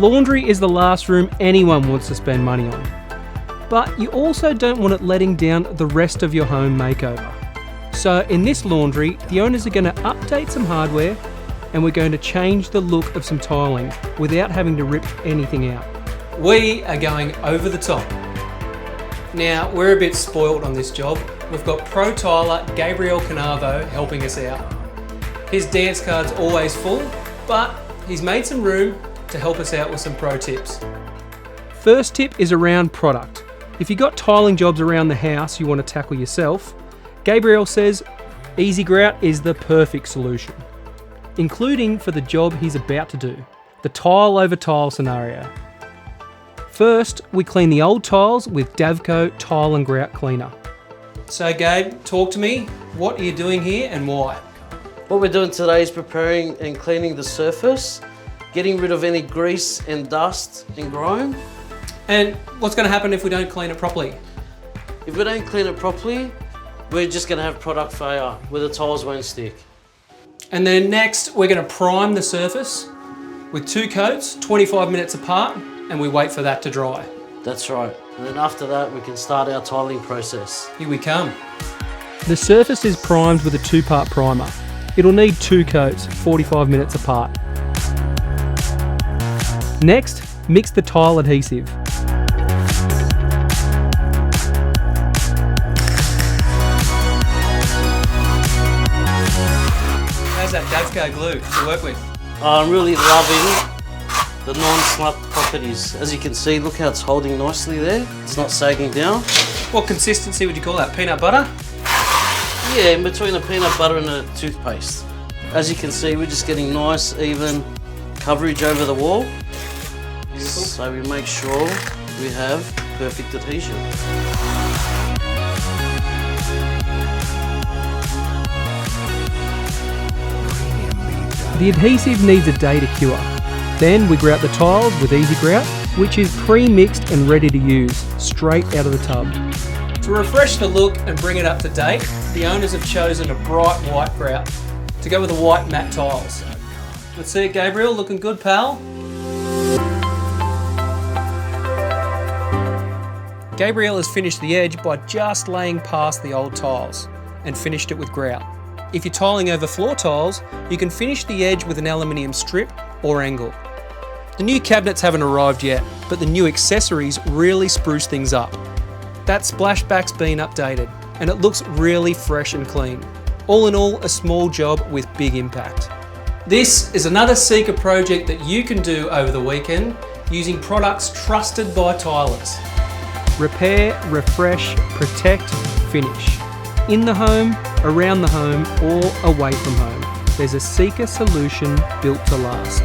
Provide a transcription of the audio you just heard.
Laundry is the last room anyone wants to spend money on. But you also don't want it letting down the rest of your home makeover. So in this laundry, the owners are going to update some hardware and we're going to change the look of some tiling without having to rip anything out. We are going over the top. Now, we're a bit spoiled on this job. We've got pro tiler Gabriel Canavo helping us out. His dance card's always full, but he's made some room to help us out with some pro tips. First tip is around product. If you've got tiling jobs around the house you want to tackle yourself, Gabriel says Easy Grout is the perfect solution, including for the job he's about to do, the tile over tile scenario. First, we clean the old tiles with Davco Tile and Grout Cleaner. So Gabe, talk to me. What are you doing here and why? What we're doing today is preparing and cleaning the surface, getting rid of any grease and dust and grime. And what's going to happen if we don't clean it properly? If we don't clean it properly, we're just going to have product failure where the tiles won't stick. And then next, we're going to prime the surface with 2 coats, 25 minutes apart, and we wait for that to dry. That's right. And then after that, we can start our tiling process. Here we come. The surface is primed with a 2-part primer. It'll need 2 coats, 45 minutes apart. Next, mix the tile adhesive. How's that Davco glue to work with? I'm really loving the non-slap properties. As you can see, look how it's holding nicely there. It's not sagging down. What consistency would you call that? Peanut butter? Yeah, in between a peanut butter and a toothpaste. As you can see, we're just getting nice, even coverage over the wall. Beautiful. So we make sure we have perfect adhesion. The adhesive needs a day to cure. Then we grout the tiles with Easy Grout, which is pre-mixed and ready to use, straight out of the tub. To refresh the look and bring it up to date, the owners have chosen a bright white grout to go with the white matte tiles. Let's see it, Gabriel, looking good, pal. Gabriel has finished the edge by just laying past the old tiles and finished it with grout. If you're tiling over floor tiles, you can finish the edge with an aluminium strip or angle. The new cabinets haven't arrived yet, but the new accessories really spruce things up. That splashback's been updated, and it looks really fresh and clean. All in all, a small job with big impact. This is another Sika project that you can do over the weekend using products trusted by tilers. Repair, refresh, protect, finish. In the home, around the home, or away from home, there's a Sika solution built to last.